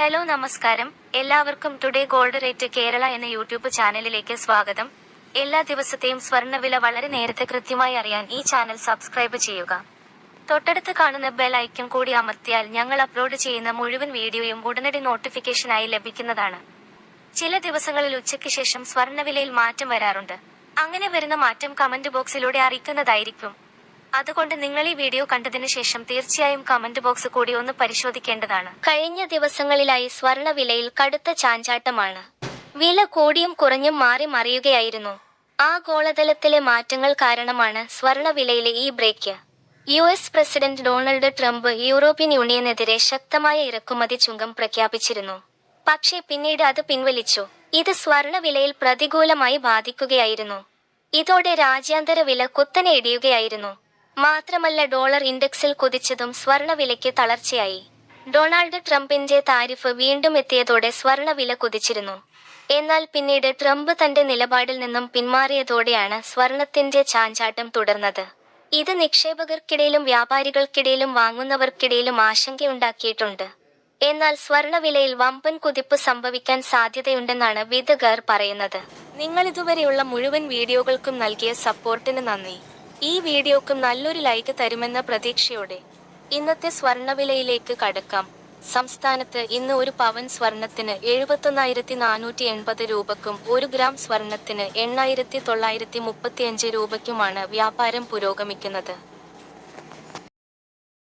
Hello നമസ്കാരം, എല്ലാവർക്കും today gold rate Kerala എന്ന യൂട്യൂബ് ചാനലിലേക്ക് സ്വാഗതം. എല്ലാ ദിവസത്തെയും സ്വർണ്ണവില വളരെ നേരത്തെ കൃത്യമായി അറിയാൻ ഈ ചാനൽ സബ്സ്ക്രൈബ് ചെയ്യുക. തൊട്ടടുത്ത് കാണുന്ന ബെൽ ഐക്കൺ കൂടി അമർത്തിയാൽ ഞങ്ങൾ അപ്ലോഡ് ചെയ്യുന്ന മുഴുവൻ വീഡിയോയും ഉടനടി നോട്ടിഫിക്കേഷനായി ലഭിക്കുന്നതാണ്. ചില ദിവസങ്ങളിൽ ഉച്ചയ്ക്ക് ശേഷം സ്വർണ്ണവിലയിൽ മാറ്റം വരാറുണ്ട്. അങ്ങനെ വരുന്ന മാറ്റം കമന്റ് ബോക്സിലൂടെ അറിയിക്കുന്നതായിരിക്കും. അതുകൊണ്ട് നിങ്ങൾ ഈ വീഡിയോ കണ്ടതിന് ശേഷം തീർച്ചയായും കമന്റ് ബോക്സ് കൂടി ഒന്ന് പരിശോധിക്കേണ്ടതാണ്. കഴിഞ്ഞ ദിവസങ്ങളിലായി സ്വർണ്ണവിലയിൽ കടുത്ത ചാഞ്ചാട്ടമാണ്. വില കൂടിയും കുറഞ്ഞും മാറി മറിയുകയായിരുന്നു. ആഗോളതലത്തിലെ മാറ്റങ്ങൾ കാരണമാണ് സ്വർണ്ണവിലയിലെ ഈ break. US president Donald Trump European യൂണിയനെതിരെ ശക്തമായ ഇറക്കുമതി ചുങ്കം പ്രഖ്യാപിച്ചിരുന്നു. പക്ഷേ പിന്നീട് അത് പിൻവലിച്ചു. ഇത് സ്വർണ്ണവിലയിൽ പ്രതികൂലമായി ബാധിക്കുകയായിരുന്നു. ഇതോടെ രാജ്യാന്തര വില കുത്തനെ ഇടിയുകയായിരുന്നു. മാത്രമല്ല, ഡോളർ ഇൻഡെക്സിൽ കുതിച്ചതും സ്വർണ്ണവിലയ്ക്ക് തളർച്ചയായി. ഡൊണാൾഡ് ട്രംപിന്റെ താരിഫ് വീണ്ടും എത്തിയതോടെ സ്വർണ്ണവില കുതിച്ചിരുന്നു. എന്നാൽ പിന്നീട് ട്രംപ് തന്റെ നിലപാടിൽ നിന്നും പിന്മാറിയതോടെയാണ് സ്വർണത്തിന്റെ ചാഞ്ചാട്ടം തുടർന്നത്. ഇത് നിക്ഷേപകർക്കിടയിലും വ്യാപാരികൾക്കിടയിലും വാങ്ങുന്നവർക്കിടയിലും ആശങ്കയുണ്ടാക്കിയിട്ടുണ്ട്. എന്നാൽ സ്വർണ്ണവിലയിൽ വമ്പൻ കുതിപ്പ് സംഭവിക്കാൻ സാധ്യതയുണ്ടെന്നാണ് വിദഗ്ധർ പറയുന്നത്. നിങ്ങൾ ഇതുവരെയുള്ള മുഴുവൻ വീഡിയോകൾക്കും നൽകിയ സപ്പോർട്ടിന് നന്ദി. ഈ വീഡിയോക്കും നല്ലൊരു ലൈക്ക് തരുമെന്ന പ്രതീക്ഷയോടെ ഇന്നത്തെ സ്വർണ്ണവിലയിലേക്ക് കടക്കാം. സംസ്ഥാനത്ത് ഇന്ന് ഒരു പവൻ സ്വർണത്തിന് 71,480 രൂപയ്ക്കും 1 ഗ്രാം സ്വർണത്തിന് 8,935 രൂപയ്ക്കുമാണ് വ്യാപാരം പുരോഗമിക്കുന്നത്.